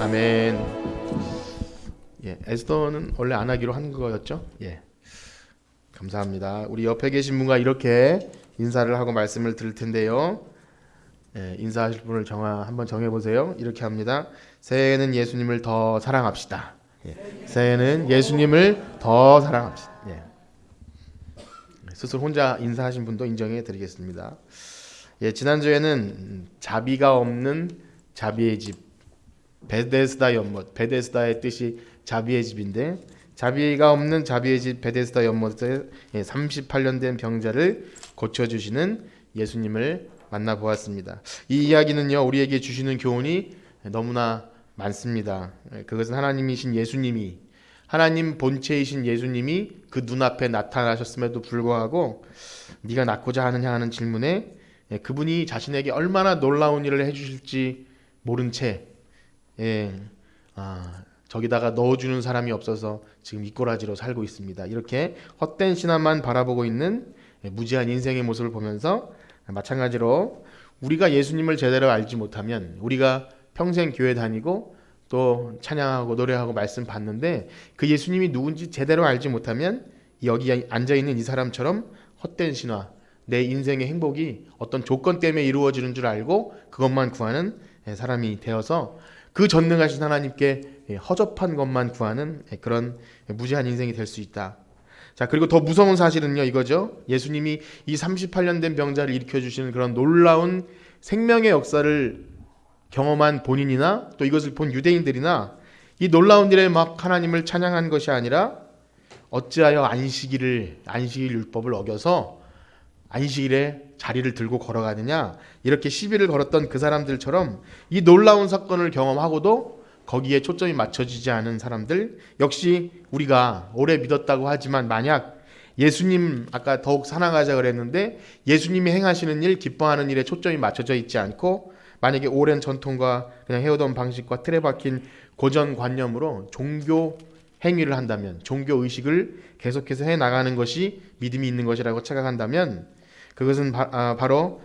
아멘. 에스더는 원래 안 하기로 한 거였죠? 감사합니다. 우리 옆에 계신 분과 이렇게 인사를 하고 말씀을 드릴 텐데요. 인사하실 분을 한번 정해보세요. 이렇게 합니다. 새해에는 예수님을 더 사랑합시다. 새해에는 예수님을 더 사랑합시다. 스스로 혼자 인사하신 분도 인정해 드리겠습니다. 지난주에는 자비가 없는 자비의 집, 베데스다 연못, 베데스다의 뜻이 자비의 집인데, 자비가 없는 자비의 집 베데스다 연못에 38년 된 병자를 고쳐주시는 예수님을 만나보았습니다. 이 이야기는요, 우리에게 주시는 교훈이 너무나 많습니다. 그것은 하나님이신 예수님이, 하나님 본체이신 예수님이 그 눈앞에 나타나셨음에도 불구하고 네가 낳고자 하느냐 하는 질문에 그분이 자신에게 얼마나 놀라운 일을 해주실지 모른 채 저기다가 넣어주는 사람이 없어서 지금 이 꼬라지로 살고 있습니다. 이렇게 헛된 신앙만 바라보고 있는 무지한 인생의 모습을 보면서, 마찬가지로 우리가 예수님을 제대로 알지 못하면, 우리가 평생 교회 다니고 또 찬양하고 노래하고 말씀 받는데 그 예수님이 누군지 제대로 알지 못하면 여기 앉아있는 이 사람처럼 헛된 신화, 내 인생의 행복이 어떤 조건 때문에 이루어지는 줄 알고 그것만 구하는 사람이 되어서 그 전능하신 하나님께 허접한 것만 구하는 그런 무지한 인생이 될 수 있다. 자, 그리고 더 무서운 사실은요, 이거죠. 예수님이 이 38년 된 병자를 일으켜주시는 그런 놀라운 생명의 역사를 경험한 본인이나 또 이것을 본 유대인들이나 이 놀라운 일에 막 하나님을 찬양한 것이 아니라 어찌하여 안식일 율법을 어겨서 안식일에 자리를 들고 걸어가느냐, 이렇게 시비를 걸었던 그 사람들처럼 이 놀라운 사건을 경험하고도 거기에 초점이 맞춰지지 않은 사람들, 역시 우리가 오래 믿었다고 하지만 만약 예수님, 아까 더욱 사랑하자 그랬는데 예수님이 행하시는 일, 기뻐하는 일에 초점이 맞춰져 있지 않고 만약에 오랜 전통과 그냥 해오던 방식과 틀에 박힌 고정관념으로 종교 행위를 한다면, 종교 의식을 계속해서 해나가는 것이 믿음이 있는 것이라고 착각한다면, 그것은 바로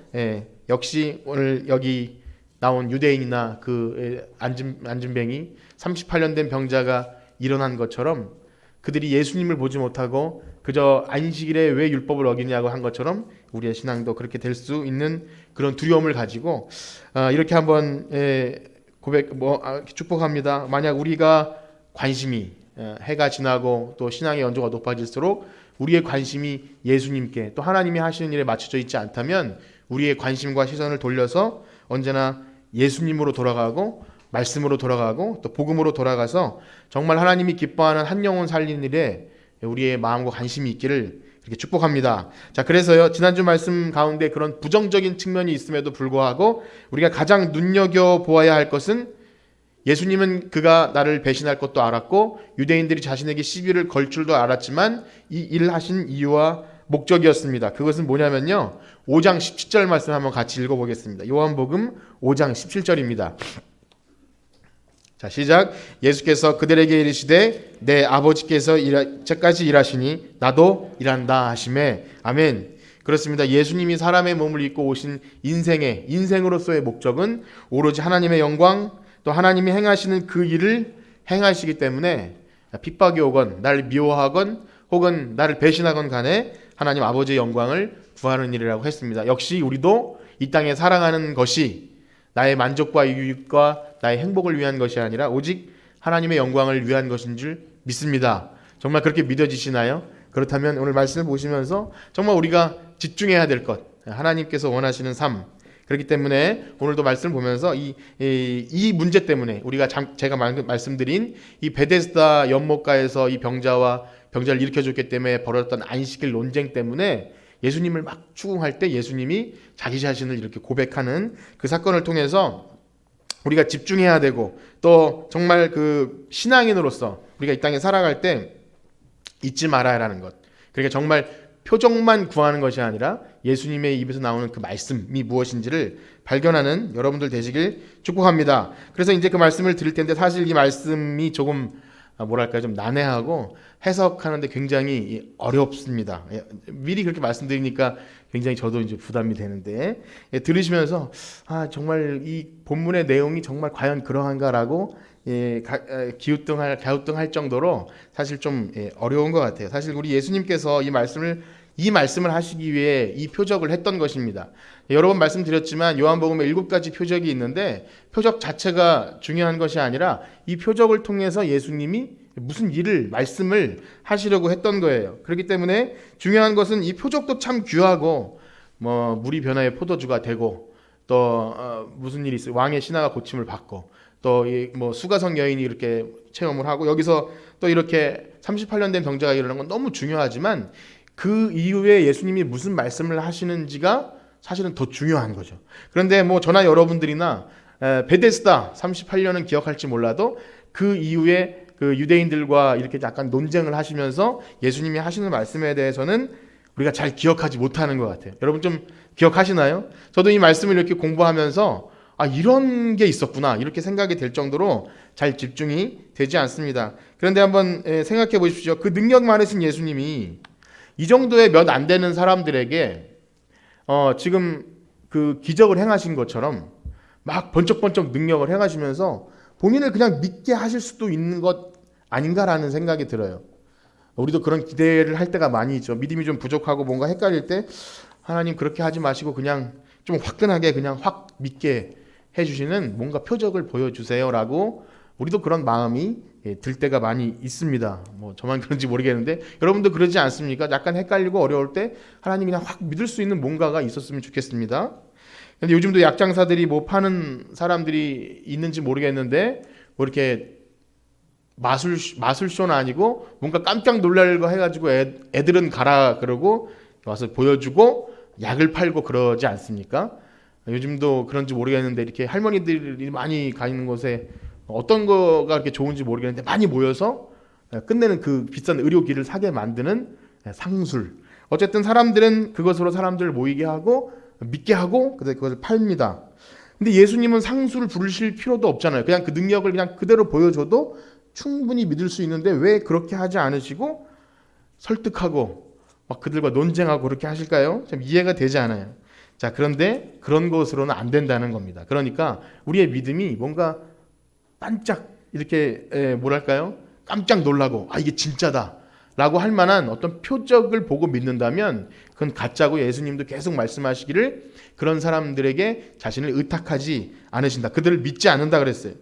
역시 오늘 여기 나온 유대인이나 그 안진뱅이 38년 된 병자가 일어난 것처럼 그들이 예수님을 보지 못하고 그저 안식일에 왜 율법을 어기냐고 한 것처럼 우리의 신앙도 그렇게 될 수 있는 그런 두려움을 가지고 이렇게 한번 축복합니다. 만약 우리가 관심이 해가 지나고 또 신앙의 연조가 높아질수록 우리의 관심이 예수님께 또 하나님이 하시는 일에 맞춰져 있지 않다면 우리의 관심과 시선을 돌려서 언제나 예수님으로 돌아가고 말씀으로 돌아가고 또 복음으로 돌아가서 정말 하나님이 기뻐하는 한 영혼 살리는 일에 우리의 마음과 관심이 있기를 이렇게 축복합니다. 자, 그래서요, 지난주 말씀 가운데 그런 부정적인 측면이 있음에도 불구하고 우리가 가장 눈여겨보아야 할 것은, 예수님은 그가 나를 배신할 것도 알았고 유대인들이 자신에게 시비를 걸 줄도 알았지만 이 일을 하신 이유와 목적이었습니다. 그것은 뭐냐면요, 5장 17절 말씀 한번 같이 읽어보겠습니다. 요한복음 5장 17절입니다. 자, 시작. 예수께서 그들에게 이르시되 내 아버지께서 이제까지 일하시니 나도 일한다 하시매. 아멘. 그렇습니다. 예수님이 사람의 몸을 입고 오신 인생으로서의 목적은 오로지 하나님의 영광, 또 하나님이 행하시는 그 일을 행하시기 때문에 핍박이 오건 나를 미워하건 혹은 나를 배신하건 간에 하나님 아버지의 영광을 구하는 일이라고 했습니다. 역시 우리도 이 땅에 살아가는 것이 나의 만족과 유익과 나의 행복을 위한 것이 아니라 오직 하나님의 영광을 위한 것인 줄 믿습니다. 정말 그렇게 믿어지시나요? 그렇다면 오늘 말씀을 보시면서 정말 우리가 집중해야 될 것, 하나님께서 원하시는 삶, 그렇기 때문에 오늘도 말씀을 보면서 이 문제 때문에 우리가 제가 말씀드린 이 베데스다 연못가에서 이 병자를 일으켜줬기 때문에 벌어졌던 안식일 논쟁 때문에 예수님을 막 추궁할 때 예수님이 자기 자신을 이렇게 고백하는 그 사건을 통해서 우리가 집중해야 되고, 또 정말 그 신앙인으로서 우리가 이 땅에 살아갈 때 잊지 말아야 하는 것, 그러니까 정말 표정만 구하는 것이 아니라 예수님의 입에서 나오는 그 말씀이 무엇인지를 발견하는 여러분들 되시길 축복합니다. 그래서 이제 그 말씀을 드릴 텐데, 사실 이 말씀이 조금 좀 난해하고 해석하는데 굉장히 어렵습니다. 미리 그렇게 말씀드리니까 굉장히 저도 이제 부담이 되는데, 들으시면서 정말 이 본문의 내용이 정말 과연 그러한가라고 갸우뚱할 정도로 사실 좀 어려운 것 같아요. 사실 우리 예수님께서 이 말씀을 하시기 위해 이 표적을 했던 것입니다. 여러 번 말씀드렸지만 요한복음에 7가지 표적이 있는데 표적 자체가 중요한 것이 아니라 이 표적을 통해서 예수님이 무슨 말씀을 하시려고 했던 거예요. 그렇기 때문에 중요한 것은 이 표적도 참 귀하고 물이 변화의 포도주가 되고 또 무슨 일이 있어요. 왕의 신하가 고침을 받고 또 수가성 여인이 이렇게 체험을 하고 여기서 또 이렇게 38년 된 병자가 일어난 건 너무 중요하지만 그 이후에 예수님이 무슨 말씀을 하시는지가 사실은 더 중요한 거죠. 그런데 저나 여러분들이나 베데스다 38년은 기억할지 몰라도 그 이후에 그 유대인들과 이렇게 약간 논쟁을 하시면서 예수님이 하시는 말씀에 대해서는 우리가 잘 기억하지 못하는 것 같아요. 여러분 좀 기억하시나요? 저도 이 말씀을 이렇게 공부하면서 이런 게 있었구나 이렇게 생각이 될 정도로 잘 집중이 되지 않습니다. 그런데 한번 생각해 보십시오. 그 능력 많으신 예수님이 이 정도의 몇 안 되는 사람들에게 지금 그 기적을 행하신 것처럼 막 번쩍번쩍 능력을 행하시면서 본인을 그냥 믿게 하실 수도 있는 것 아닌가라는 생각이 들어요. 우리도 그런 기대를 할 때가 많이 있죠. 믿음이 좀 부족하고 뭔가 헷갈릴 때 하나님 그렇게 하지 마시고 그냥 좀 화끈하게 그냥 확 믿게 해주시는 뭔가 표적을 보여주세요라고 우리도 그런 마음이 들 때가 많이 있습니다. 저만 그런지 모르겠는데 여러분도 그러지 않습니까? 약간 헷갈리고 어려울 때 하나님 그냥 확 믿을 수 있는 뭔가가 있었으면 좋겠습니다. 근데 요즘도 약장사들이 파는 사람들이 있는지 모르겠는데 이렇게 마술쇼는 아니고 뭔가 깜짝 놀랄 거 해가지고 애들은 가라 그러고 와서 보여주고 약을 팔고 그러지 않습니까? 요즘도 그런지 모르겠는데 이렇게 할머니들이 많이 가는 곳에 어떤 거가 그렇게 좋은지 모르겠는데 많이 모여서 끝내는 그 비싼 의료기를 사게 만드는 상술. 어쨌든 사람들은 그것으로 사람들을 모이게 하고 믿게 하고 그것을 팔립니다. 근데 예수님은 상술을 부르실 필요도 없잖아요. 그냥 그 능력을 그냥 그대로 보여줘도 충분히 믿을 수 있는데 왜 그렇게 하지 않으시고 설득하고 막 그들과 논쟁하고 그렇게 하실까요? 참 이해가 되지 않아요. 자, 그런데 그런 것으로는 안 된다는 겁니다. 그러니까 우리의 믿음이 뭔가 반짝 이렇게 깜짝 놀라고 이게 진짜다 라고 할 만한 어떤 표적을 보고 믿는다면 그건 가짜고 예수님도 계속 말씀하시기를 그런 사람들에게 자신을 의탁하지 않으신다. 그들을 믿지 않는다 그랬어요.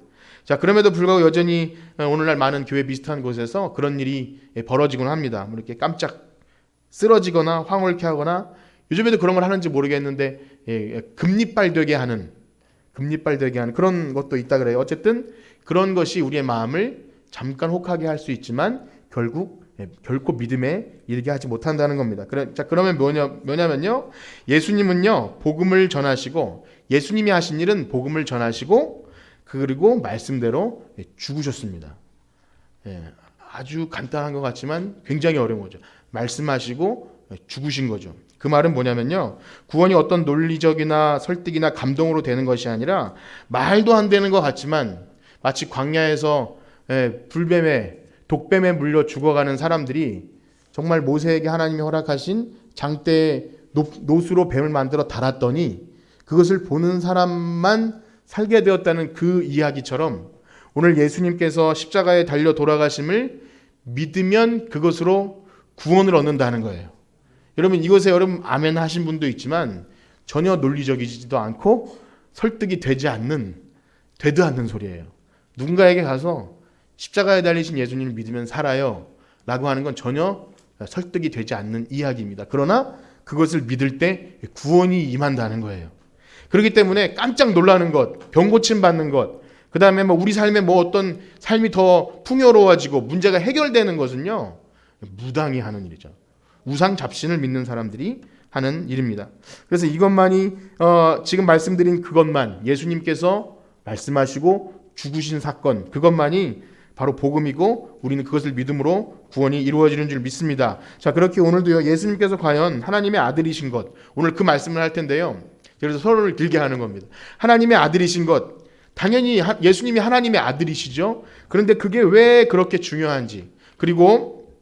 자, 그럼에도 불구하고 여전히 오늘날 많은 교회 비슷한 곳에서 그런 일이 벌어지곤 합니다. 이렇게 깜짝 쓰러지거나 황홀케 하거나 요즘에도 그런 걸 하는지 모르겠는데 금리빨 되게 하는 그런 것도 있다 그래요. 어쨌든 그런 것이 우리의 마음을 잠깐 혹하게 할 수 있지만 결코 믿음에 이르게 하지 못한다는 겁니다. 그러면 뭐냐면요. 예수님은요. 복음을 전하시고 예수님이 하신 일은 복음을 전하시고 그리고 말씀대로 죽으셨습니다. 아주 간단한 것 같지만 굉장히 어려운 거죠. 말씀하시고 죽으신 거죠. 그 말은 뭐냐면요. 구원이 어떤 논리적이나 설득이나 감동으로 되는 것이 아니라 말도 안 되는 것 같지만 마치 광야에서 독뱀에 물려 죽어가는 사람들이 정말 모세에게 하나님이 허락하신 장대에 노수로 뱀을 만들어 달았더니 그것을 보는 사람만 살게 되었다는 그 이야기처럼 오늘 예수님께서 십자가에 달려 돌아가심을 믿으면 그것으로 구원을 얻는다는 거예요. 여러분 이것에 아멘 하신 분도 있지만 전혀 논리적이지도 않고 설득이 되도 않는 소리예요. 누군가에게 가서 십자가에 달리신 예수님을 믿으면 살아요 라고 하는 건 전혀 설득이 되지 않는 이야기입니다. 그러나 그것을 믿을 때 구원이 임한다는 거예요. 그렇기 때문에 깜짝 놀라는 것, 병 고침 받는 것, 그 다음에 우리 삶에 어떤 삶이 더 풍요로워지고 문제가 해결되는 것은요 무당이 하는 일이죠. 우상 잡신을 믿는 사람들이 하는 일입니다. 그래서 이것만이 지금 말씀드린 그것만 예수님께서 말씀하시고 죽으신 사건 그것만이 바로 복음이고 우리는 그것을 믿음으로 구원이 이루어지는 줄 믿습니다. 자, 그렇게 오늘도요 예수님께서 과연 하나님의 아들이신 것 오늘 그 말씀을 할 텐데요. 그래서 서로를 길게 하는 겁니다. 하나님의 아들이신 것 당연히 예수님이 하나님의 아들이시죠. 그런데 그게 왜 그렇게 중요한지 그리고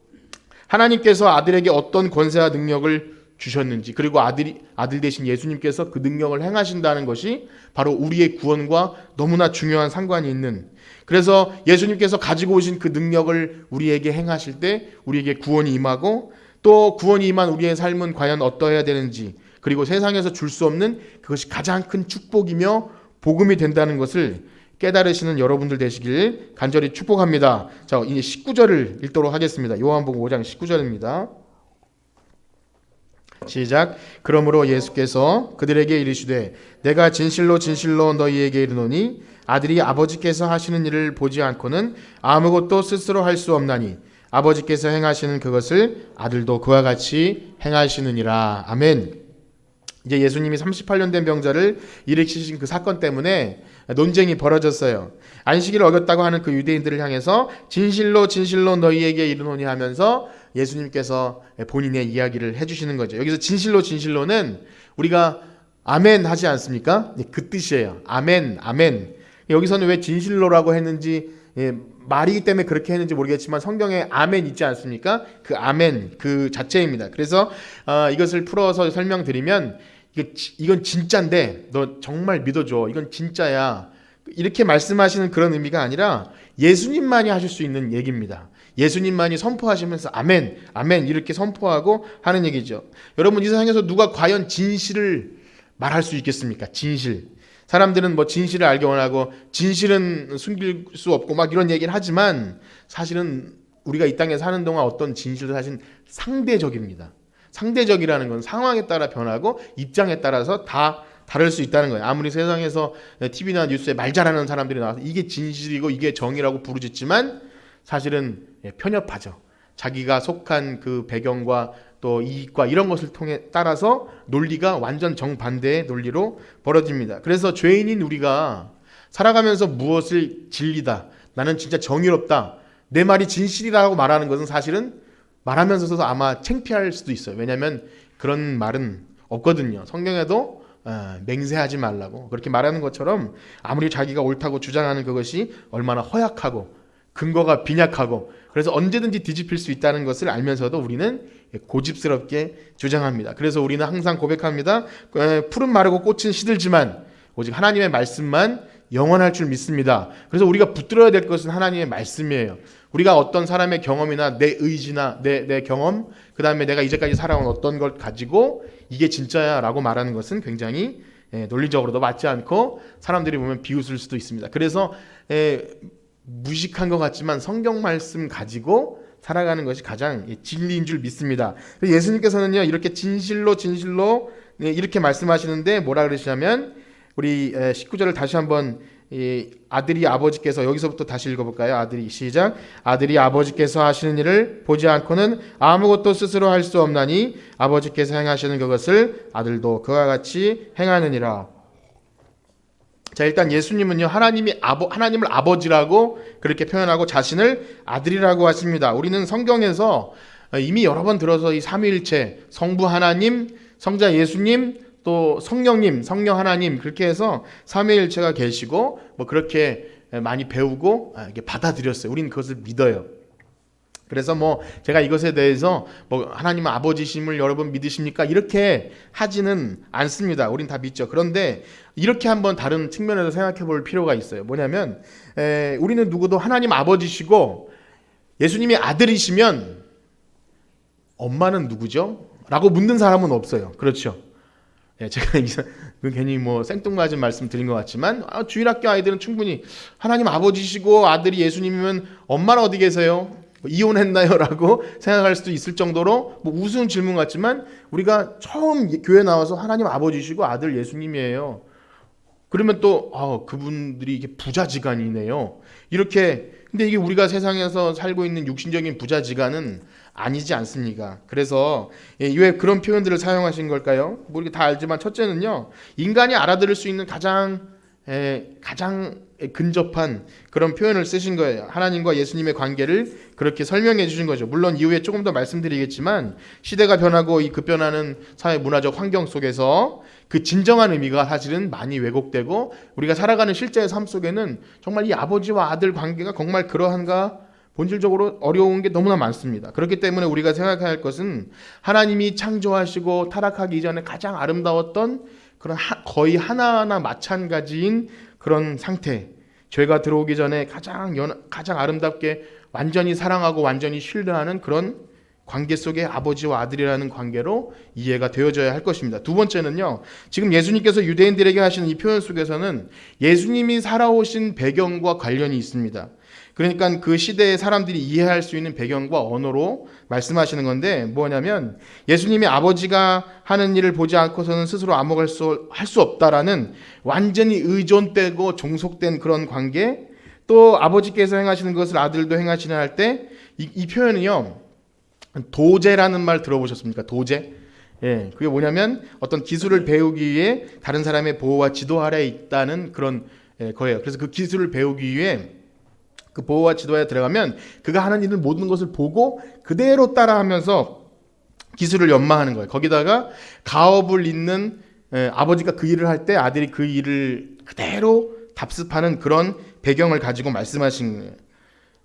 하나님께서 아들에게 어떤 권세와 능력을 주셨는지, 그리고 아들 되신 예수님께서 그 능력을 행하신다는 것이 바로 우리의 구원과 너무나 중요한 상관이 있는, 그래서 예수님께서 가지고 오신 그 능력을 우리에게 행하실 때 우리에게 구원이 임하고, 또 구원이 임한 우리의 삶은 과연 어떠해야 되는지, 그리고 세상에서 줄 수 없는 그것이 가장 큰 축복이며 복음이 된다는 것을 깨달으시는 여러분들 되시길 간절히 축복합니다. 자, 이제 19절을 읽도록 하겠습니다. 요한복음 5장 19절입니다. 시작. 그러므로 예수께서 그들에게 이르시되 내가 진실로 진실로 너희에게 이르노니 아들이 아버지께서 하시는 일을 보지 않고는 아무것도 스스로 할 수 없나니 아버지께서 행하시는 그것을 아들도 그와 같이 행하시느니라. 아멘. 이제 예수님이 38년 된 병자를 일으키신 그 사건 때문에 논쟁이 벌어졌어요. 안식일을 어겼다고 하는 그 유대인들을 향해서 진실로 진실로 너희에게 이르노니 하면서 예수님께서 본인의 이야기를 해주시는 거죠. 여기서 진실로 진실로는 우리가 아멘 하지 않습니까? 그 뜻이에요. 아멘, 아멘. 여기서는 왜 진실로라고 했는지, 말이기 때문에 그렇게 했는지 모르겠지만 성경에 아멘 있지 않습니까? 그 아멘 그 자체입니다. 그래서 이것을 풀어서 설명드리면, 이건 진짜인데 너 정말 믿어줘, 이건 진짜야, 이렇게 말씀하시는 그런 의미가 아니라 예수님만이 하실 수 있는 얘기입니다. 예수님만이 선포하시면서 아멘, 아멘 이렇게 선포하고 하는 얘기죠. 여러분, 이 세상에서 누가 과연 진실을 말할 수 있겠습니까? 진실. 사람들은 뭐 진실을 알기 원하고 진실은 숨길 수 없고 막 이런 얘기를 하지만, 사실은 우리가 이 땅에 사는 동안 어떤 진실도 사실 상대적입니다. 상대적이라는 건 상황에 따라 변하고 입장에 따라서 다 다를 수 있다는 거예요. 아무리 세상에서 TV나 뉴스에 말 잘하는 사람들이 나와서 이게 진실이고 이게 정의라고 부르짖지만 사실은 편협하죠. 자기가 속한 그 배경과 또 이익과 이런 것을 따라서 논리가 완전 정반대의 논리로 벌어집니다. 그래서 죄인인 우리가 살아가면서 무엇을 진리다, 나는 진짜 정의롭다, 내 말이 진실이라고 말하는 것은 사실은 말하면서도 아마 창피할 수도 있어요. 왜냐하면 그런 말은 없거든요. 성경에도 맹세하지 말라고 그렇게 말하는 것처럼 아무리 자기가 옳다고 주장하는 그것이 얼마나 허약하고 근거가 빈약하고, 그래서 언제든지 뒤집힐 수 있다는 것을 알면서도 우리는 고집스럽게 주장합니다. 그래서 우리는 항상 고백합니다. 풀은 마르고 꽃은 시들지만 오직 하나님의 말씀만 영원할 줄 믿습니다. 그래서 우리가 붙들어야 될 것은 하나님의 말씀이에요. 우리가 어떤 사람의 경험이나 내 의지나 내 경험, 그 다음에 내가 이제까지 살아온 어떤 걸 가지고 이게 진짜야 라고 말하는 것은 굉장히 논리적으로도 맞지 않고 사람들이 보면 비웃을 수도 있습니다. 그래서 무식한 것 같지만 성경 말씀 가지고 살아가는 것이 가장 진리인 줄 믿습니다. 예수님께서는요, 이렇게 진실로 진실로 이렇게 말씀하시는데 뭐라 그러시냐면, 우리 19절을 다시 한번 아들이 아버지께서, 여기서부터 다시 읽어볼까요? 아들이, 시작. 아들이 아버지께서 하시는 일을 보지 않고는 아무것도 스스로 할 수 없나니 아버지께서 행하시는 그것을 아들도 그와 같이 행하느니라. 자, 일단 예수님은요, 하나님을 아버지라고 그렇게 표현하고 자신을 아들이라고 하십니다. 우리는 성경에서 이미 여러 번 들어서 이 삼위일체, 성부 하나님, 성자 예수님, 또 성령님, 성령 하나님, 그렇게 해서 삼위일체가 계시고 뭐 그렇게 많이 배우고 이게 받아들였어요. 우리는 그것을 믿어요. 그래서 뭐 제가 이것에 대해서 뭐 하나님은 아버지심을 여러분 믿으십니까? 이렇게 하지는 않습니다. 우린 다 믿죠. 그런데 이렇게 한번 다른 측면에서 생각해 볼 필요가 있어요. 뭐냐면 우리는 누구도 하나님 아버지시고 예수님이 아들이시면 엄마는 누구죠? 라고 묻는 사람은 없어요. 그렇죠? 제가 괜히 뭐 생뚱맞은 말씀 드린 것 같지만 주일학교 아이들은 충분히 하나님 아버지시고 아들이 예수님이면 엄마는 어디 계세요? 이혼했나요? 라고 생각할 수도 있을 정도로 뭐 우스운 질문 같지만, 우리가 처음 교회 나와서 하나님 아버지시고 아들 예수님이에요. 그러면 또 그분들이 이게 부자지간이네요. 이렇게. 근데 이게 우리가 세상에서 살고 있는 육신적인 부자지간은 아니지 않습니까? 그래서 왜 그런 표현들을 사용하신 걸까요? 뭐 우리 다 알지만 첫째는요, 인간이 알아들을 수 있는 가장 근접한 그런 표현을 쓰신 거예요. 하나님과 예수님의 관계를 그렇게 설명해 주신 거죠. 물론 이후에 조금 더 말씀드리겠지만, 시대가 변하고 이 급변하는 사회 문화적 환경 속에서 그 진정한 의미가 사실은 많이 왜곡되고, 우리가 살아가는 실제의 삶 속에는 정말 이 아버지와 아들 관계가 정말 그러한가 본질적으로 어려운 게 너무나 많습니다. 그렇기 때문에 우리가 생각해야 할 것은 하나님이 창조하시고 타락하기 이전에 가장 아름다웠던 그런 거의 하나하나 마찬가지인 그런 상태, 죄가 들어오기 전에 가장 아름답게 완전히 사랑하고 완전히 신뢰하는 그런 관계 속에 아버지와 아들이라는 관계로 이해가 되어져야 할 것입니다. 두 번째는요, 지금 예수님께서 유대인들에게 하시는 이 표현 속에서는 예수님이 살아오신 배경과 관련이 있습니다. 그러니까 그 시대의 사람들이 이해할 수 있는 배경과 언어로 말씀하시는 건데, 뭐냐면 예수님이 아버지가 하는 일을 보지 않고서는 스스로 아무것도 할 수 없다라는 완전히 의존되고 종속된 그런 관계, 또 아버지께서 행하시는 것을 아들도 행하시나 할 때 이 표현은요, 도제라는 말 들어보셨습니까? 도제. 예, 그게 뭐냐면 어떤 기술을 배우기 위해 다른 사람의 보호와 지도 아래에 있다는 그런 거예요. 그래서 그 기술을 배우기 위해 그 보호와 지도에 들어가면 그가 하는 일을 모든 것을 보고 그대로 따라하면서 기술을 연마하는 거예요. 거기다가 가업을 잇는 아버지가 그 일을 할 때 아들이 그 일을 그대로 답습하는 그런 배경을 가지고 말씀하신 거예요.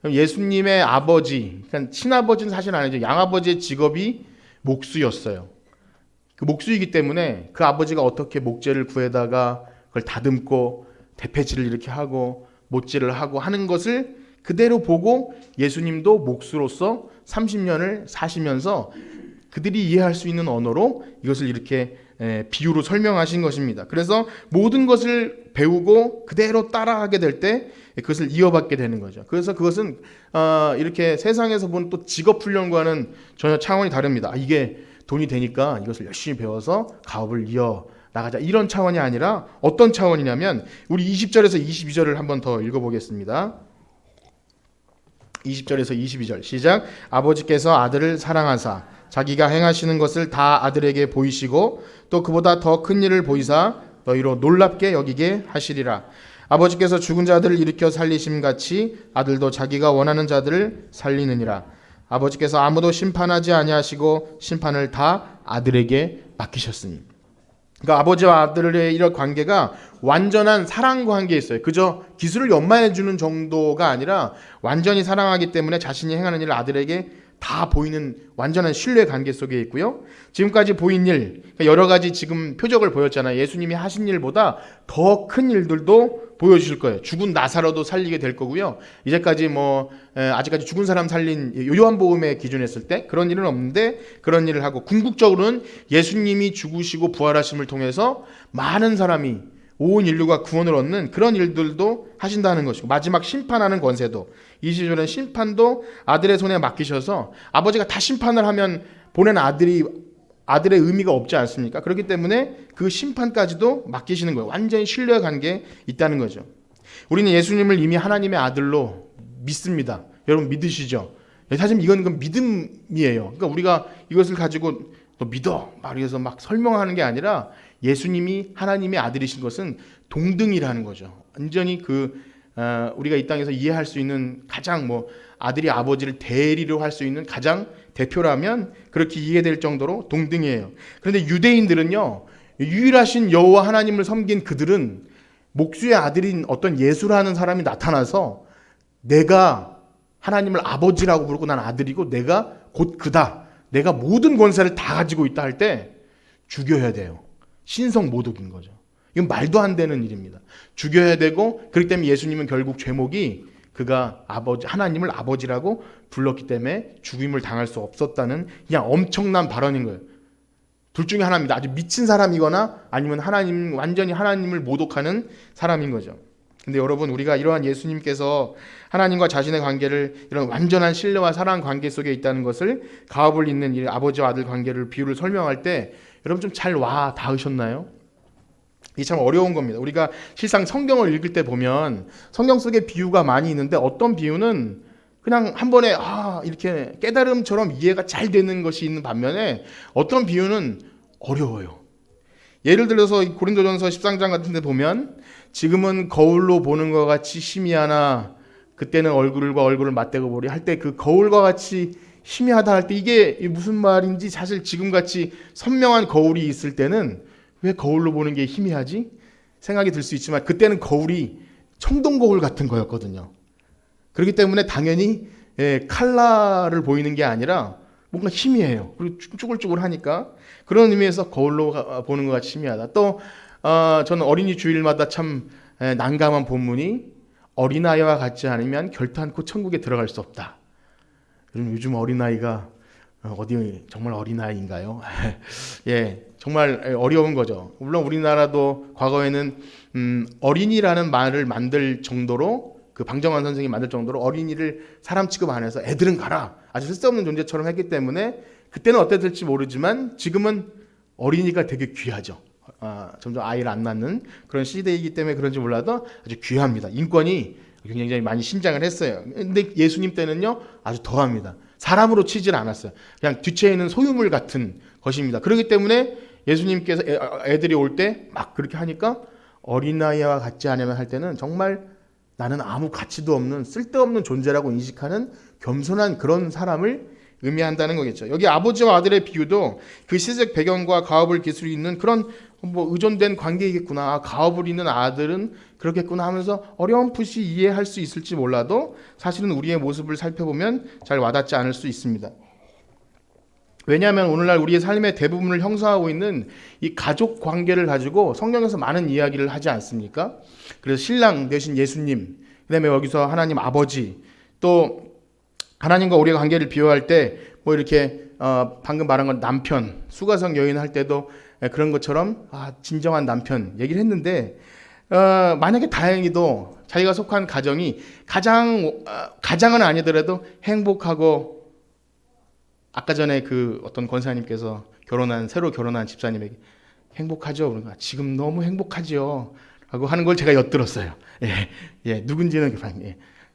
예수님의 아버지, 그러니까 친아버지는 사실 아니죠. 양아버지의 직업이 목수였어요. 그 목수이기 때문에 그 아버지가 어떻게 목재를 구해다가 그걸 다듬고 대패질을 이렇게 하고 못질을 하고 하는 것을 그대로 보고 예수님도 목수로서 30년을 사시면서 그들이 이해할 수 있는 언어로 이것을 이렇게 비유로 설명하신 것입니다. 그래서 모든 것을 배우고 그대로 따라하게 될 때 그것을 이어받게 되는 거죠. 그래서 그것은 이렇게 세상에서 보는 또 직업 훈련과는 전혀 차원이 다릅니다. 이게 돈이 되니까 이것을 열심히 배워서 가업을 이어 나가자, 이런 차원이 아니라 어떤 차원이냐면 우리 20절에서 22절을 한번 더 읽어보겠습니다. 20절에서 22절 시작. 아버지께서 아들을 사랑하사 자기가 행하시는 것을 다 아들에게 보이시고 또 그보다 더 큰 일을 보이사 너희로 놀랍게 여기게 하시리라. 아버지께서 죽은 자들을 일으켜 살리심같이 아들도 자기가 원하는 자들을 살리느니라. 아버지께서 아무도 심판하지 아니하시고 심판을 다 아들에게 맡기셨으니. 그러니까 아버지와 아들의 이런 관계가 완전한 사랑 관계에 있어요. 그저 기술을 연마해 주는 정도가 아니라 완전히 사랑하기 때문에 자신이 행하는 일을 아들에게 다 보이는 완전한 신뢰 관계 속에 있고요. 지금까지 보인 일, 여러 가지 지금 표적을 보였잖아요. 예수님이 하신 일보다 더 큰 일들도 보여주실 거예요. 죽은 나사로도 살리게 될 거고요. 이제까지 아직까지 죽은 사람 살린 요한복음에 기준했을 때 그런 일은 없는데 그런 일을 하고, 궁극적으로는 예수님이 죽으시고 부활하심을 통해서 많은 사람이 온 인류가 구원을 얻는 그런 일들도 하신다는 것이고, 마지막 심판하는 권세도, 이 시절엔 심판도 아들의 손에 맡기셔서 아버지가 다 심판을 하면 보낸 아들의 의미가 없지 않습니까? 그렇기 때문에 그 심판까지도 맡기시는 거예요. 완전히 신뢰 관계에 있다는 거죠. 우리는 예수님을 이미 하나님의 아들로 믿습니다. 여러분 믿으시죠? 사실 이건 그 믿음이에요. 그러니까 우리가 이것을 가지고 너 믿어 말해서 막 설명하는 게 아니라 예수님이 하나님의 아들이신 것은 동등이라는 거죠. 완전히 우리가 이 땅에서 이해할 수 있는 가장 아들이 아버지를 대리로 할 수 있는 가장 대표라면 그렇게 이해될 정도로 동등이에요. 그런데 유대인들은요, 유일하신 여호와 하나님을 섬긴 그들은 목수의 아들인 어떤 예수라는 사람이 나타나서 내가 하나님을 아버지라고 부르고 난 아들이고 내가 곧 그다, 내가 모든 권세를 다 가지고 있다 할 때 죽여야 돼요. 신성 모독인 거죠. 이건 말도 안 되는 일입니다. 죽여야 되고, 그렇기 때문에 예수님은 결국 죄목이 그가 하나님을 아버지라고 불렀기 때문에 죽임을 당할 수 없었다는 그냥 엄청난 발언인 거예요. 둘 중에 하나입니다. 아주 미친 사람이거나 아니면 완전히 하나님을 모독하는 사람인 거죠. 근데 여러분, 우리가 이러한 예수님께서 하나님과 자신의 관계를 이런 완전한 신뢰와 사랑 관계 속에 있다는 것을, 가업을 잇는 이 아버지와 아들 관계를 비유를 설명할 때 여러분 좀 잘 와 닿으셨나요? 이게 참 어려운 겁니다. 우리가 실상 성경을 읽을 때 보면 성경 속에 비유가 많이 있는데 어떤 비유는 그냥 한 번에 이렇게 깨달음처럼 이해가 잘 되는 것이 있는 반면에 어떤 비유는 어려워요. 예를 들어서 고린도전서 13장 같은 데 보면 지금은 거울로 보는 것 같이 희미하나 그때는 얼굴과 얼굴을 맞대고 보리 할 때 그 거울과 같이 희미하다 할 때 이게 무슨 말인지 사실 지금같이 선명한 거울이 있을 때는 왜 거울로 보는 게 희미하지? 생각이 들 수 있지만 그때는 거울이 청동 거울 같은 거였거든요. 그렇기 때문에 당연히 칼라를 보이는 게 아니라 뭔가 희미해요. 그리고 쭈글쭈글하니까 그런 의미에서 거울로 보는 것 같이 희미하다. 또 저는 어린이 주일마다 참 난감한 본문이 어린아이와 같지 않으면 결탄코 천국에 들어갈 수 없다. 요즘 어린아이가 어디 정말 어린아이인가요? 예, 정말 어려운 거죠. 물론 우리나라도 과거에는 어린이라는 말을 만들 정도로 그 방정환 선생이 만들 정도로 어린이를 사람 취급 안 해서 애들은 가라 아주 쓸데없는 존재처럼 했기 때문에 그때는 어땠을지 모르지만 지금은 어린이가 되게 귀하죠. 점점 아이를 안 낳는 그런 시대이기 때문에 그런지 몰라도 아주 귀합니다. 인권이 굉장히 많이 신장을 했어요. 근데 예수님 때는요 아주 더합니다. 사람으로 치질 않았어요. 그냥 뒤에 있는 소유물 같은 것입니다. 그렇기 때문에 예수님께서 애들이 올 때 막 그렇게 하니까 어린아이와 같지 않으면 할 때는 정말 나는 아무 가치도 없는 쓸데없는 존재라고 인식하는 겸손한 그런 사람을 의미한다는 거겠죠. 여기 아버지와 아들의 비유도 그 시대적 배경과 가업을 기술이 있는 그런 의존된 관계이겠구나. 가업을 있는 아들은 그렇겠구나 하면서 어렴풋이 이해할 수 있을지 몰라도 사실은 우리의 모습을 살펴보면 잘 와닿지 않을 수 있습니다. 왜냐하면 오늘날 우리의 삶의 대부분을 형성하고 있는 이 가족 관계를 가지고 성경에서 많은 이야기를 하지 않습니까? 그래서 신랑 되신 예수님, 그다음에 여기서 하나님 아버지, 또 하나님과 우리의 관계를 비유할 때 뭐 이렇게 방금 말한 건 남편, 수가성 여인 할 때도 그런 것처럼 진정한 남편 얘기를 했는데 만약에 다행히도 자기가 속한 가정이 가장은 아니더라도 행복하고 아까 전에 그 어떤 권사님께서 새로 결혼한 집사님에게 행복하죠? 그런가 지금 너무 행복하죠? 라고 하는 걸 제가 엿들었어요. 예, 누군지는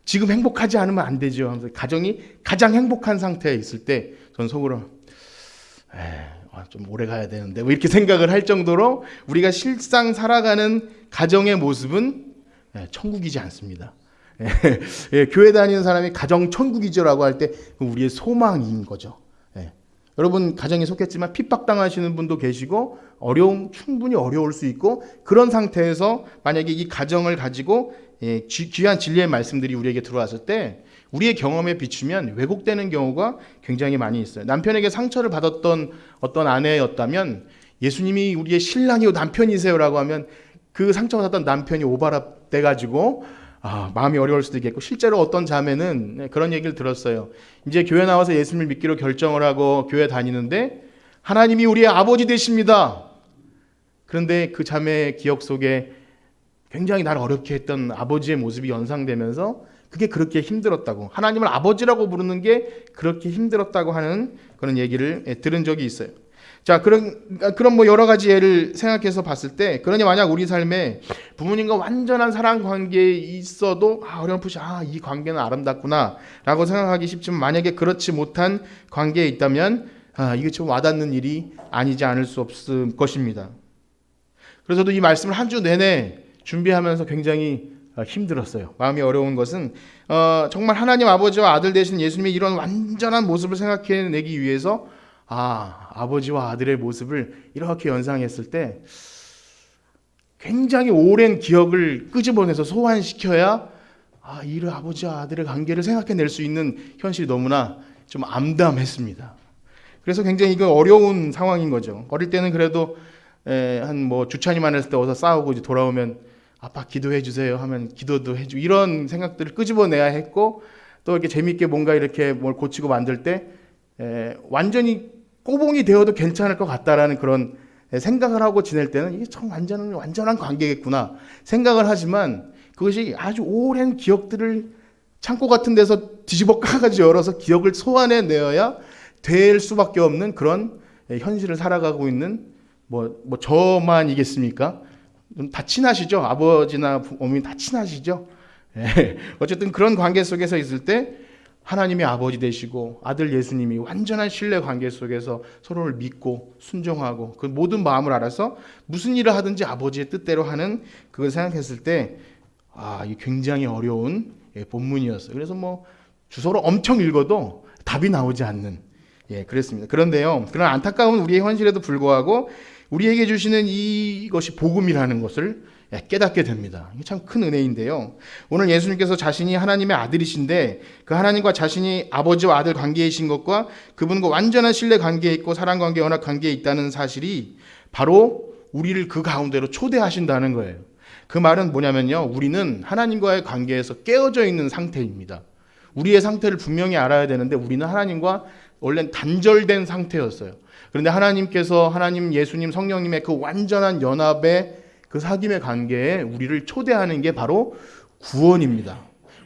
지금 행복하지 않으면 안 되죠. 하면서 가정이 가장 행복한 상태에 있을 때 전 속으로 좀 오래 가야 되는데 뭐 이렇게 생각을 할 정도로 우리가 실상 살아가는 가정의 모습은 천국이지 않습니다. 교회 다니는 사람이 가정 천국이죠라고 할 때 우리의 소망인 거죠. 여러분 가정에 속했지만 핍박당하시는 분도 계시고 충분히 어려울 수 있고 그런 상태에서 만약에 이 가정을 가지고 귀한 진리의 말씀들이 우리에게 들어왔을 때 우리의 경험에 비추면 왜곡되는 경우가 굉장히 많이 있어요. 남편에게 상처를 받았던 어떤 아내였다면 예수님이 우리의 신랑이요 남편이세요라고 하면 그 상처받았던 남편이 오바랍 돼가지고 마음이 어려울 수도 있겠고 실제로 어떤 자매는 그런 얘기를 들었어요. 이제 교회 나와서 예수님을 믿기로 결정을 하고 교회 다니는데 하나님이 우리의 아버지 되십니다. 그런데 그 자매의 기억 속에 굉장히 나를 어렵게 했던 아버지의 모습이 연상되면서 그게 그렇게 힘들었다고 하나님을 아버지라고 부르는 게 그렇게 힘들었다고 하는 그런 얘기를 들은 적이 있어요. 자, 그런 뭐 여러 가지 예를 생각해서 봤을 때, 그러니 만약 우리 삶에 부모님과 완전한 사랑 관계에 있어도 어렴풋이 이 관계는 아름답구나라고 생각하기 쉽지만 만약에 그렇지 못한 관계에 있다면 이게 좀 와닿는 일이 아니지 않을 수 없을 것입니다. 그래서 저도 이 말씀을 한 주 내내 준비하면서 굉장히 힘들었어요. 마음이 어려운 것은 정말 하나님 아버지와 아들 되신 예수님의 이런 완전한 모습을 생각해내기 위해서 아버지와 아들의 모습을 이렇게 연상했을 때 굉장히 오랜 기억을 끄집어내서 소환시켜야 이 아버지와 아들의 관계를 생각해낼 수 있는 현실이 너무나 좀 암담했습니다. 그래서 굉장히 이거 어려운 상황인 거죠. 어릴 때는 그래도 한 주차니만 했을 때 어서 싸우고 이제 돌아오면 아빠 기도해 주세요 하면 기도도 해주고 이런 생각들을 끄집어내야 했고 또 이렇게 재밌게 뭔가 이렇게 뭘 고치고 만들 때 완전히 꼬봉이 되어도 괜찮을 것 같다라는 그런 생각을 하고 지낼 때는 이게 참 완전한 관계겠구나 생각을 하지만 그것이 아주 오랜 기억들을 창고 같은 데서 뒤집어 까가지고 열어서 기억을 소환해내어야 될 수밖에 없는 그런 현실을 살아가고 있는 저만이겠습니까? 다 친하시죠? 아버지나 어머니 다 친하시죠? 어쨌든 그런 관계 속에서 있을 때 하나님이 아버지 되시고 아들 예수님이 완전한 신뢰 관계 속에서 서로를 믿고 순종하고 그 모든 마음을 알아서 무슨 일을 하든지 아버지의 뜻대로 하는 그걸 생각했을 때 이게 굉장히 어려운 본문이었어요. 그래서 주소로 엄청 읽어도 답이 나오지 않는 그랬습니다. 그런데요, 그런 안타까운 우리의 현실에도 불구하고 우리에게 주시는 이것이 복음이라는 것을 깨닫게 됩니다. 이게 참 큰 은혜인데요. 오늘 예수님께서 자신이 하나님의 아들이신데 그 하나님과 자신이 아버지와 아들 관계이신 것과 그분과 완전한 신뢰 관계에 있고 사랑 관계, 연합 관계에 있다는 사실이 바로 우리를 그 가운데로 초대하신다는 거예요. 그 말은 뭐냐면요. 우리는 하나님과의 관계에서 깨어져 있는 상태입니다. 우리의 상태를 분명히 알아야 되는데 우리는 하나님과 원래는 단절된 상태였어요. 그런데 하나님께서 하나님, 예수님, 성령님의 그 완전한 연합의 그 사귐의 관계에 우리를 초대하는 게 바로 구원입니다.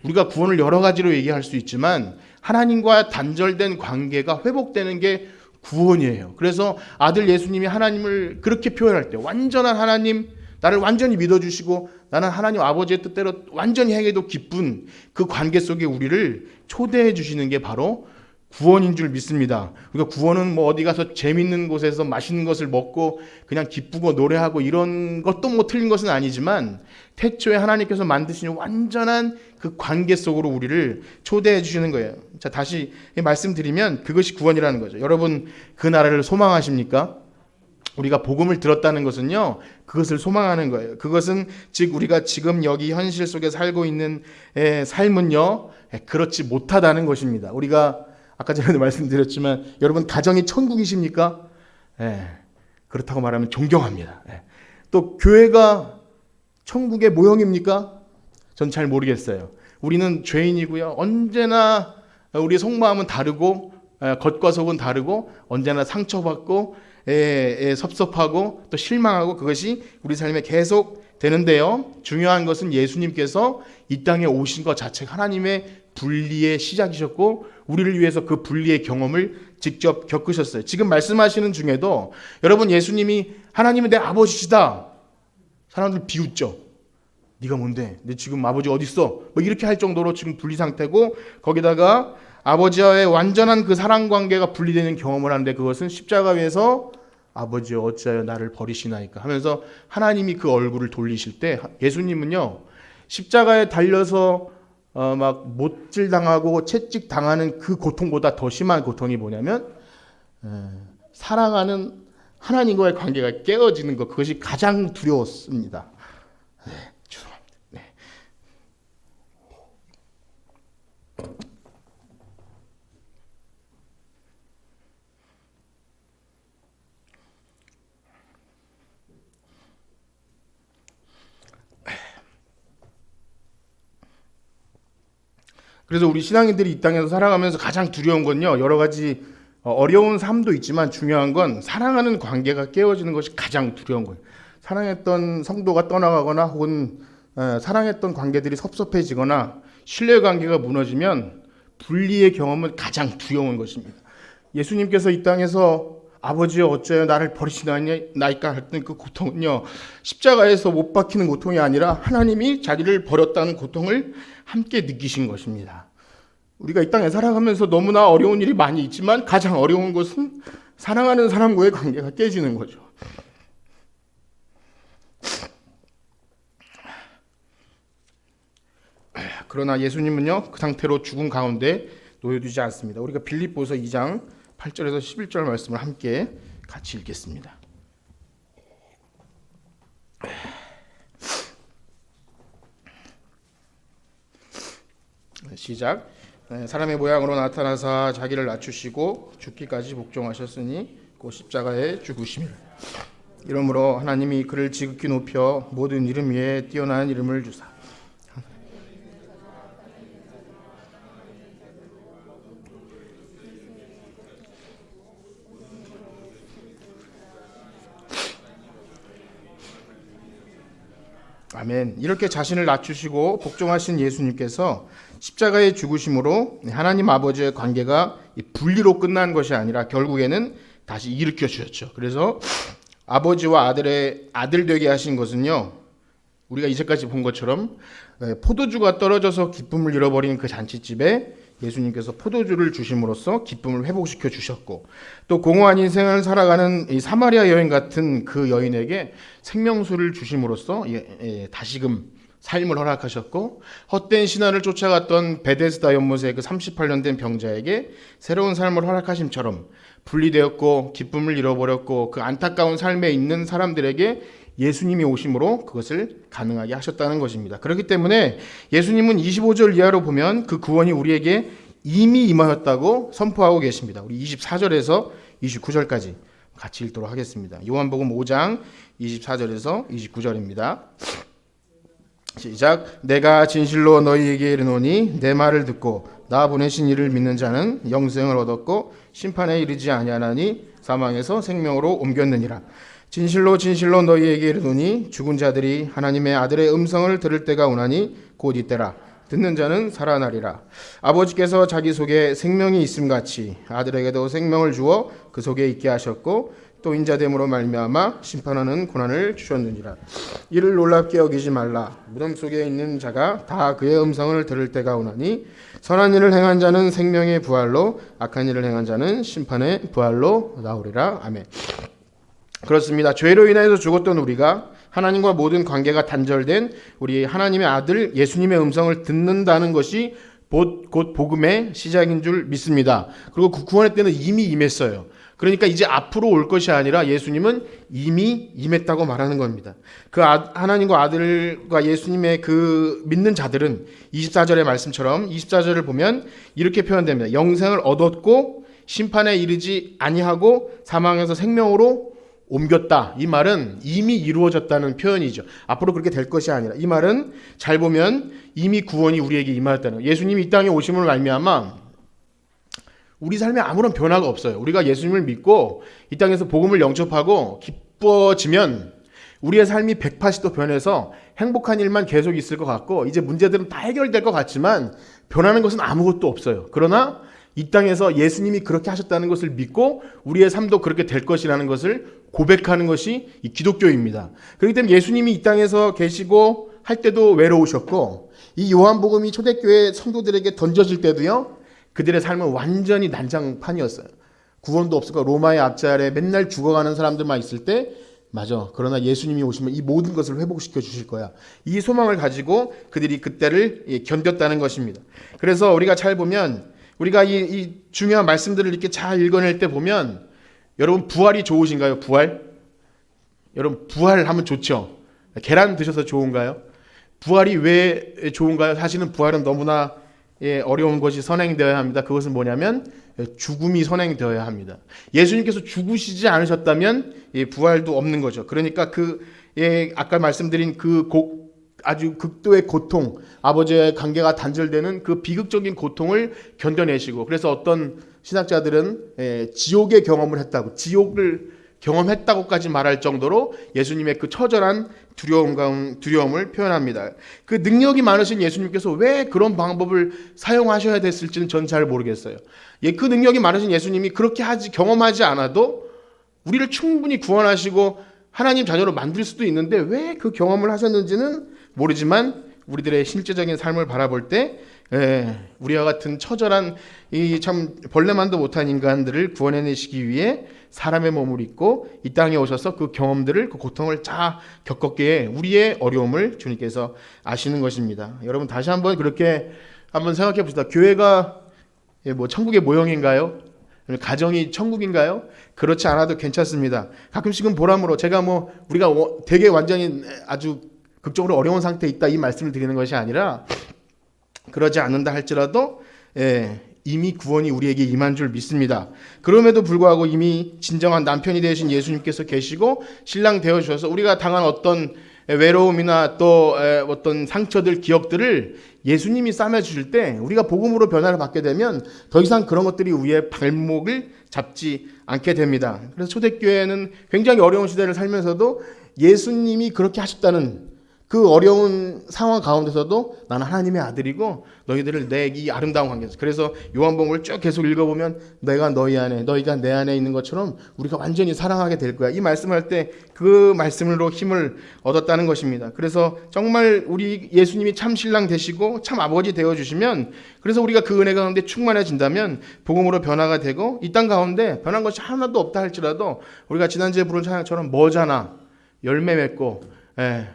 우리가 구원을 여러 가지로 얘기할 수 있지만 하나님과 단절된 관계가 회복되는 게 구원이에요. 그래서 아들 예수님이 하나님을 그렇게 표현할 때 완전한 하나님, 나를 완전히 믿어주시고 나는 하나님 아버지의 뜻대로 완전히 행해도 기쁜 그 관계 속에 우리를 초대해 주시는 게 바로 구원인 줄 믿습니다. 그러니까 구원은 뭐 어디 가서 재밌는 곳에서 맛있는 것을 먹고 그냥 기쁘고 노래하고 이런 것도 뭐 틀린 것은 아니지만 태초에 하나님께서 만드신 완전한 그 관계 속으로 우리를 초대해 주시는 거예요. 자, 다시 말씀드리면 그것이 구원이라는 거죠. 여러분 그 나라를 소망하십니까? 우리가 복음을 들었다는 것은요, 그것을 소망하는 거예요. 그것은 즉 우리가 지금 여기 현실 속에 살고 있는 삶은요, 그렇지 못하다는 것입니다. 우리가 아까 전에도 말씀드렸지만 여러분 가정이 천국이십니까? 그렇다고 말하면 존경합니다. 또 교회가 천국의 모형입니까? 전 잘 모르겠어요. 우리는 죄인이고요. 언제나 우리의 속마음은 다르고 겉과 속은 다르고 언제나 상처받고 섭섭하고 또 실망하고 그것이 우리 삶에 계속 되는데요. 중요한 것은 예수님께서 이 땅에 오신 것 자체가 하나님의 분리의 시작이셨고 우리를 위해서 그 분리의 경험을 직접 겪으셨어요. 지금 말씀하시는 중에도 여러분 예수님이 하나님은 내 아버지시다. 사람들 비웃죠. 네가 뭔데? 내 지금 아버지 어디 있어? 뭐 이렇게 할 정도로 지금 분리 상태고 거기다가 아버지와의 완전한 그 사랑 관계가 분리되는 경험을 하는데 그것은 십자가 위에서 아버지여 어찌하여 나를 버리시나이까 하면서 하나님이 그 얼굴을 돌리실 때 예수님은요 십자가에 달려서 막 못질 당하고 채찍 당하는 그 고통보다 더 심한 고통이 뭐냐면 사랑하는 하나님과의 관계가 깨어지는 것, 그것이 가장 두려웠습니다. 죄송합니다. 그래서 우리 신앙인들이 이 땅에서 살아가면서 가장 두려운 건요, 여러 가지 어려운 삶도 있지만 중요한 건 사랑하는 관계가 깨어지는 것이 가장 두려운 거예요. 사랑했던 성도가 떠나가거나 혹은 사랑했던 관계들이 섭섭해지거나 신뢰관계가 무너지면 분리의 경험은 가장 두려운 것입니다. 예수님께서 이 땅에서 아버지여 어찌하여 나를 버리시나이까 했던 그 고통은요, 십자가에서 못 박히는 고통이 아니라 하나님이 자기를 버렸다는 고통을 함께 느끼신 것입니다. 우리가 이 땅에 살아가면서 너무나 어려운 일이 많이 있지만 가장 어려운 것은 사랑하는 사람과의 관계가 깨지는 거죠. 그러나 예수님은요 그 상태로 죽음 가운데 놓여두지 않습니다. 우리가 빌립보서 2장 8절에서 11절 말씀을 함께 같이 읽겠습니다. 시작. 사람의 모양으로 나타나사 자기를 낮추시고 죽기까지 복종하셨으니 곧 십자가에 죽으심이라. 이러므로 하나님이 그를 지극히 높여 모든 이름 위에 뛰어난 이름을 주사 아멘. 이렇게 자신을 낮추시고 복종하신 예수님께서 십자가의 죽으심으로 하나님 아버지의 관계가 분리로 끝난 것이 아니라 결국에는 다시 일으켜 주셨죠. 그래서 아버지와 아들의 아들 되게 하신 것은요, 우리가 이제까지 본 것처럼 포도주가 떨어져서 기쁨을 잃어버린 그 잔치집에 예수님께서 포도주를 주심으로써 기쁨을 회복시켜 주셨고, 또 공허한 인생을 살아가는 이 사마리아 여인 같은 그 여인에게 생명수를 주심으로써 다시금 삶을 허락하셨고 헛된 신화를 쫓아갔던 베데스다 연못의 그 38년 된 병자에게 새로운 삶을 허락하심처럼 분리되었고 기쁨을 잃어버렸고 그 안타까운 삶에 있는 사람들에게 예수님이 오심으로 그것을 가능하게 하셨다는 것입니다. 그렇기 때문에 예수님은 25절 이하로 보면 그 구원이 우리에게 이미 임하였다고 선포하고 계십니다. 우리 24절에서 29절까지 같이 읽도록 하겠습니다. 요한복음 5장 24절에서 29절입니다. 시작. 내가 진실로 너희에게 이르노니 내 말을 듣고 나 보내신 이를 믿는 자는 영생을 얻었고 심판에 이르지 아니하나니 사망에서 생명으로 옮겼느니라. 진실로 진실로 너희에게 이르노니 죽은 자들이 하나님의 아들의 음성을 들을 때가 오나니 곧 이때라. 듣는 자는 살아나리라. 아버지께서 자기 속에 생명이 있음같이 아들에게도 생명을 주어 그 속에 있게 하셨고 또 인자됨으로 말미암아 심판하는 고난을 주셨느니라. 이를 놀랍게 여기지 말라. 무덤 속에 있는 자가 다 그의 음성을 들을 때가 오나니 선한 일을 행한 자는 생명의 부활로 악한 일을 행한 자는 심판의 부활로 나오리라. 아멘. 그렇습니다. 죄로 인해서 죽었던 우리가 하나님과 모든 관계가 단절된 우리 하나님의 아들 예수님의 음성을 듣는다는 것이 곧 복음의 시작인 줄 믿습니다. 그리고 그 구원의 때는 이미 임했어요. 그러니까 이제 앞으로 올 것이 아니라 예수님은 이미 임했다고 말하는 겁니다. 그 하나님과 아들과 예수님의 그 믿는 자들은 24절의 말씀처럼 24절을 보면 이렇게 표현됩니다. 영생을 얻었고 심판에 이르지 아니하고 사망에서 생명으로 옮겼다. 이 말은 이미 이루어졌다는 표현이죠. 앞으로 그렇게 될 것이 아니라 이 말은 잘 보면 이미 구원이 우리에게 임하였다는 거예요. 예수님이 이 땅에 오심을 말미암아 우리 삶에 아무런 변화가 없어요. 우리가 예수님을 믿고 이 땅에서 복음을 영접하고 기뻐지면 우리의 삶이 180도 변해서 행복한 일만 계속 있을 것 같고 이제 문제들은 다 해결될 것 같지만 변하는 것은 아무것도 없어요. 그러나 이 땅에서 예수님이 그렇게 하셨다는 것을 믿고 우리의 삶도 그렇게 될 것이라는 것을 고백하는 것이 이 기독교입니다. 그렇기 때문에 예수님이 이 땅에서 계시고 할 때도 외로우셨고 이 요한복음이 초대교회 성도들에게 던져질 때도요. 그들의 삶은 완전히 난장판이었어요. 구원도 없을까 로마의 앞자리에 맨날 죽어가는 사람들만 있을 때 맞아. 그러나 예수님이 오시면 이 모든 것을 회복시켜 주실 거야. 이 소망을 가지고 그들이 그때를 견뎠다는 것입니다. 그래서 우리가 잘 보면 우리가 이 중요한 말씀들을 이렇게 잘 읽어낼 때 보면 여러분 부활이 좋으신가요? 부활? 여러분 부활하면 좋죠. 계란 드셔서 좋은가요? 부활이 왜 좋은가요? 사실은 부활은 너무나 어려운 것이 선행되어야 합니다. 그것은 뭐냐면 죽음이 선행되어야 합니다. 예수님께서 죽으시지 않으셨다면 부활도 없는 거죠. 그러니까 아까 말씀드린 아주 극도의 고통, 아버지의 관계가 단절되는 그 비극적인 고통을 견뎌내시고 그래서 어떤 신학자들은 지옥의 경험을 했다고 지옥을 경험했다고까지 말할 정도로 예수님의 그 처절한 두려움을 표현합니다. 그 능력이 많으신 예수님께서 왜 그런 방법을 사용하셔야 됐을지는 전 잘 모르겠어요. 그 능력이 많으신 예수님이 그렇게 경험하지 않아도 우리를 충분히 구원하시고 하나님 자녀로 만들 수도 있는데 왜 그 경험을 하셨는지는 모르지만 우리들의 실제적인 삶을 바라볼 때 우리와 같은 처절한 이 참 벌레만도 못한 인간들을 구원해내시기 위해 사람의 몸을 입고 이 땅에 오셔서 그 경험들을 그 고통을 다 겪었기에 우리의 어려움을 주님께서 아시는 것입니다. 여러분 다시 한번 그렇게 한번 생각해 봅시다. 교회가 뭐 천국의 모형인가요? 가정이 천국인가요? 그렇지 않아도 괜찮습니다. 가끔씩은 보람으로 제가 우리가 되게 완전히 아주 극적으로 어려운 상태에 있다 이 말씀을 드리는 것이 아니라 그러지 않는다 할지라도 이미 구원이 우리에게 임한 줄 믿습니다. 그럼에도 불구하고 이미 진정한 남편이 되신 예수님께서 계시고 신랑 되어주셔서 우리가 당한 어떤 외로움이나 또 어떤 상처들 기억들을 예수님이 싸매주실 때 우리가 복음으로 변화를 받게 되면 더 이상 그런 것들이 우리의 발목을 잡지 않게 됩니다. 그래서 초대교회는 굉장히 어려운 시대를 살면서도 예수님이 그렇게 하셨다는 그 어려운 상황 가운데서도 나는 하나님의 아들이고 너희들을 내 이 아름다운 관계에서 그래서 요한복음을 쭉 계속 읽어보면 내가 너희 안에 너희가 내 안에 있는 것처럼 우리가 완전히 사랑하게 될 거야. 이 말씀할 때 그 말씀으로 힘을 얻었다는 것입니다. 그래서 정말 우리 예수님이 참 신랑 되시고 참 아버지 되어주시면 그래서 우리가 그 은혜 가운데 충만해진다면 복음으로 변화가 되고 이 땅 가운데 변한 것이 하나도 없다 할지라도 우리가 지난주에 부른 찬양처럼 뭐잖아 열매 맺고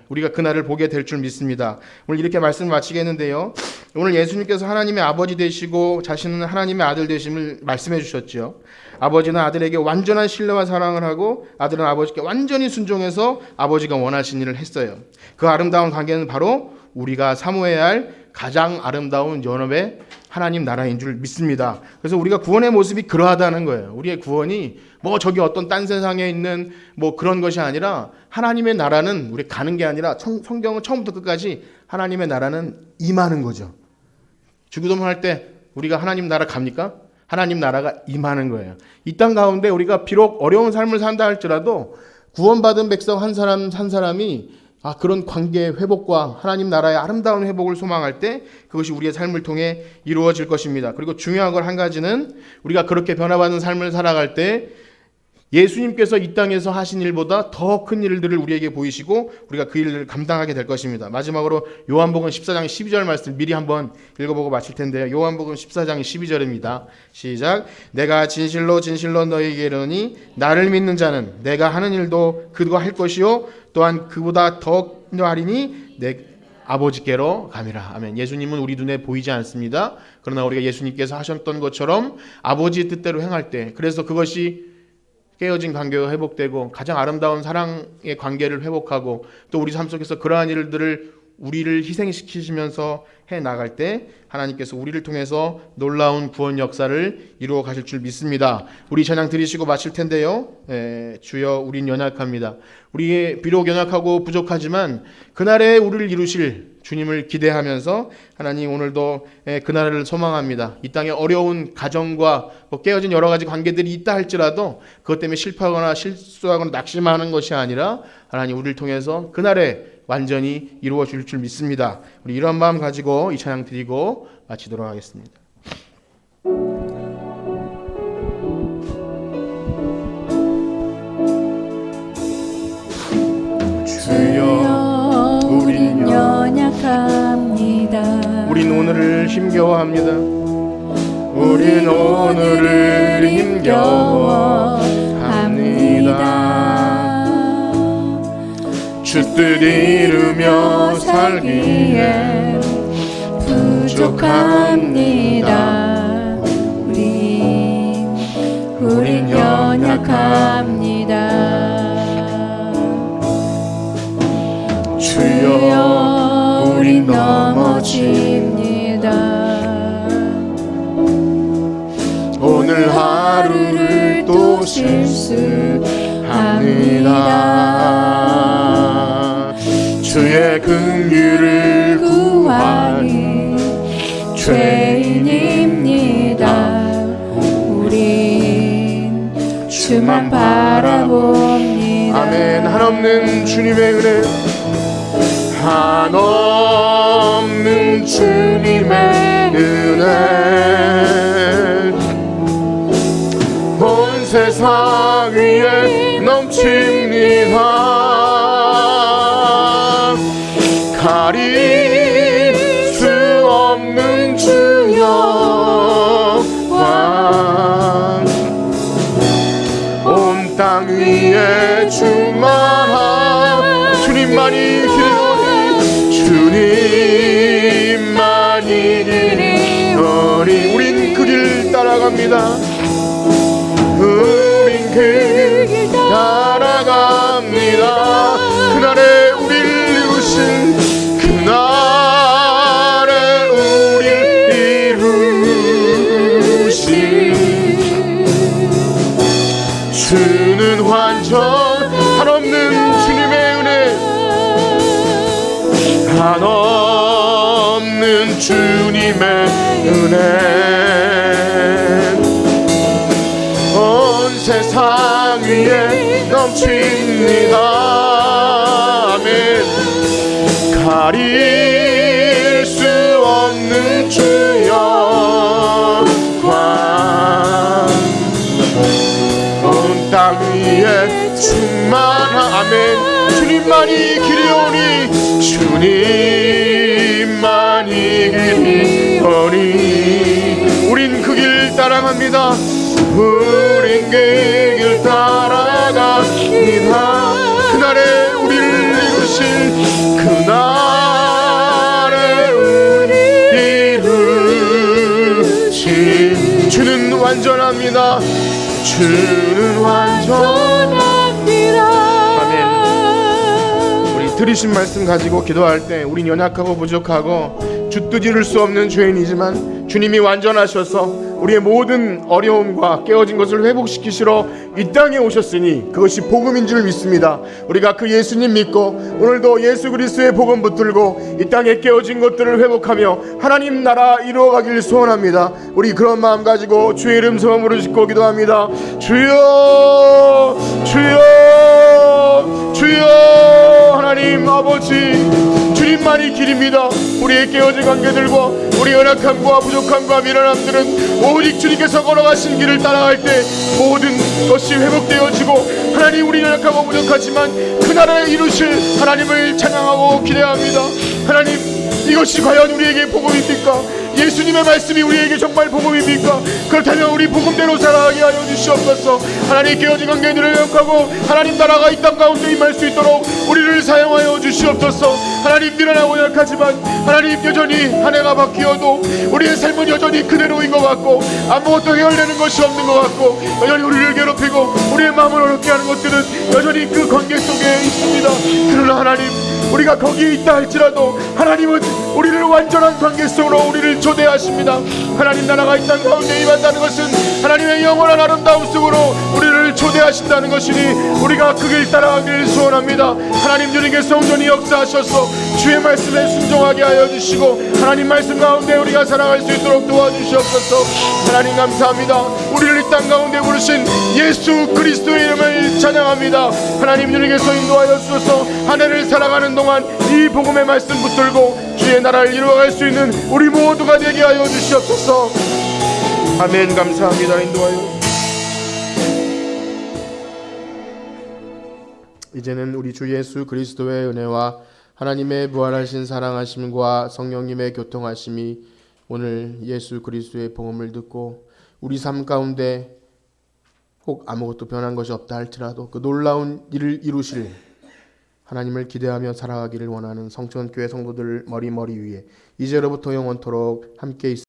우리가 그날을 보게 될 줄 믿습니다. 오늘 이렇게 말씀을 마치겠는데요. 오늘 예수님께서 하나님의 아버지 되시고 자신은 하나님의 아들 되심을 말씀해 주셨죠. 아버지는 아들에게 완전한 신뢰와 사랑을 하고 아들은 아버지께 완전히 순종해서 아버지가 원하신 일을 했어요. 그 아름다운 관계는 바로 우리가 사모해야 할 가장 아름다운 연합의 하나님 나라인 줄 믿습니다. 그래서 우리가 구원의 모습이 그러하다는 거예요. 우리의 구원이 뭐 저기 어떤 딴 세상에 있는 뭐 그런 것이 아니라 하나님의 나라는 우리 가는 게 아니라 성경은 처음부터 끝까지 하나님의 나라는 임하는 거죠. 주기도문 할 때 우리가 하나님 나라 갑니까? 하나님 나라가 임하는 거예요. 이 땅 가운데 우리가 비록 어려운 삶을 산다 할지라도 구원받은 백성 한 사람 한 사람이 그런 관계의 회복과 하나님 나라의 아름다운 회복을 소망할 때 그것이 우리의 삶을 통해 이루어질 것입니다. 그리고 중요한 걸 한 가지는 우리가 그렇게 변화받은 삶을 살아갈 때 예수님께서 이 땅에서 하신 일보다 더 큰 일들을 우리에게 보이시고 우리가 그 일을 감당하게 될 것입니다. 마지막으로 요한복음 14장 12절 말씀 미리 한번 읽어보고 마칠 텐데요. 요한복음 14장 12절입니다. 시작. 내가 진실로 진실로 너희에게 이르노니 나를 믿는 자는 내가 하는 일도 그가 할 것이요 또한 그보다 더 하리니 내 아버지께로 가미라. 아멘. 예수님은 우리 눈에 보이지 않습니다. 그러나 우리가 예수님께서 하셨던 것처럼 아버지의 뜻대로 행할 때 그래서 그것이 깨어진 관계가 회복되고 가장 아름다운 사랑의 관계를 회복하고 또 우리 삶 속에서 그러한 일들을 우리를 희생시키시면서 해나갈 때 하나님께서 우리를 통해서 놀라운 구원 역사를 이루어 가실 줄 믿습니다. 우리 찬양 드리시고 마칠 텐데요. 주여 우린 연약합니다. 우리 비록 연약하고 부족하지만 그날에 우리를 이루실 주님을 기대하면서 하나님 오늘도 그날을 소망합니다. 이 땅에 어려운 가정과 깨어진 여러 가지 관계들이 있다 할지라도 그것 때문에 실패하거나 실수하거나 낙심하는 것이 아니라 하나님 우리를 통해서 그날에 완전히 이루어 줄 줄 믿습니다. 우리 이런 마음 가지고 이 찬양 드리고 마치도록 하겠습니다. 주여 우린 연약합니다. 우린 오늘을 힘겨워합니다. 우린 오늘을 힘겨워합니다. 주 뜻 이루며 살기에 부족합니다. 우린 연약합니다. 주여 우린 넘어집니다. 오늘 하루를 또 실수합니다. 주의 긍휼을 구하는 죄인입니다. 우린 주만 바라봅니다. 아멘. 한없는 주님의 은혜, 한없는 주님의 은혜 온 세상 위에 넘칩니다. 가릴 수 없는 주여와 온 땅 위에 충만한 주님만이 기리오니 주님만이 기리오니 우린 그 길 따라갑니다. 우린 그 길 따라갑니다. 그날에 우리를 이루신 그날에 우리를 이루신 주는 완전 한없는 주님의 은혜, 한없는 주님의 은혜 온 세상 위에 넘칩니다. 아멘. 가릴 수 없는 주여 온 땅 위에 충만한 아멘. 주님만이 길이오니 주님만이 길이오니 우린 그 길 따라갑니다. 우린 그 길 따라갑니다. 그날에 우리를 이루실 하나님 주는 완전합니다. 주는 완전합니다. 아멘. 우리 들으신 말씀 가지고 기도할 때 우린 연약하고 부족하고 주 이룰 수 없는 죄인이지만 주님이 완전하셔서 우리의 모든 어려움과 깨어진 것을 회복시키시러 이 땅에 오셨으니 그것이 복음인 줄 믿습니다. 우리가 그 예수님 믿고 오늘도 예수 그리스도의 복음 붙들고 이 땅에 깨어진 것들을 회복하며 하나님 나라 이루어가길 소원합니다. 우리 그런 마음 가지고 주의 이름 성으로 짓고 기도합니다. 주여 주여 주여. 하나님 아버지, 주님만이 길입니다. 우리의 깨어진 관계들과 우리 연약함과 부족함과 미련함들은 오직 주님께서 걸어가신 길을 따라갈 때 모든 것이 회복되어지고 하나님, 우리 연약하고 부족하지만 그 나라에 이루실 하나님을 찬양하고 기대합니다. 하나님, 이것이 과연 우리에게 복음입니까? 예수님의 말씀이 우리에게 정말 복음입니까? 그렇다면 우리 복음대로 살아가게 하여 주시옵소서. 하나님, 깨어진 관계들을 회복하고 하나님 나라가 이 땅 가운데 임할 수 있도록 우리를 사용하여 주시옵소서. 하나님, 미련하고 약하지만 하나님 여전히 한 해가 바뀌어도 우리의 삶은 여전히 그대로인 것 같고 아무것도 해결되는 것이 없는 것 같고 여전히 우리를 괴롭히고 우리의 마음을 어렵게 하는 것들은 여전히 그 관계 속에 있습니다. 그러나 하나님, 우리가 거기에 있다 할지라도 하나님은 우리를 완전한 관계 속으로 우리를 초대하십니다. 하나님 나라가 이 땅 가운데 임한다는 것은 하나님의 영원한 아름다움 속으로 우리를 초대하신다는 것이니 우리가 그 길 따라가길 소원합니다. 하나님, 주님께서 온전히 역사하셔서 주의 말씀에 순종하게 하여 주시고 하나님 말씀 가운데 우리가 살아갈 수 있도록 도와주시옵소서. 하나님 감사합니다. 우리를 이 땅 가운데 부르신 예수 그리스도의 이름을 찬양합니다. 하나님, 주님께서 인도하여 주셔서 한 해를 살아가는 동안 이 복음의 말씀 붙들고 주의 나라를 이루어갈 수 있는 우리 모두가 되게 하여 주시옵소서. 아멘. 감사합니다. 인도하여. 이제는 우리 주 예수 그리스도의 은혜와 하나님의 무한하신 사랑하심과 성령님의 교통하심이 오늘 예수 그리스도의 복음을 듣고 우리 삶 가운데 혹 아무것도 변한 것이 없다 할지라도 그 놀라운 일을 이루실 하나님을 기대하며 살아가기를 원하는 성천교회 성도들 머리 위에 이제로부터 영원토록 함께 있으시옵소서.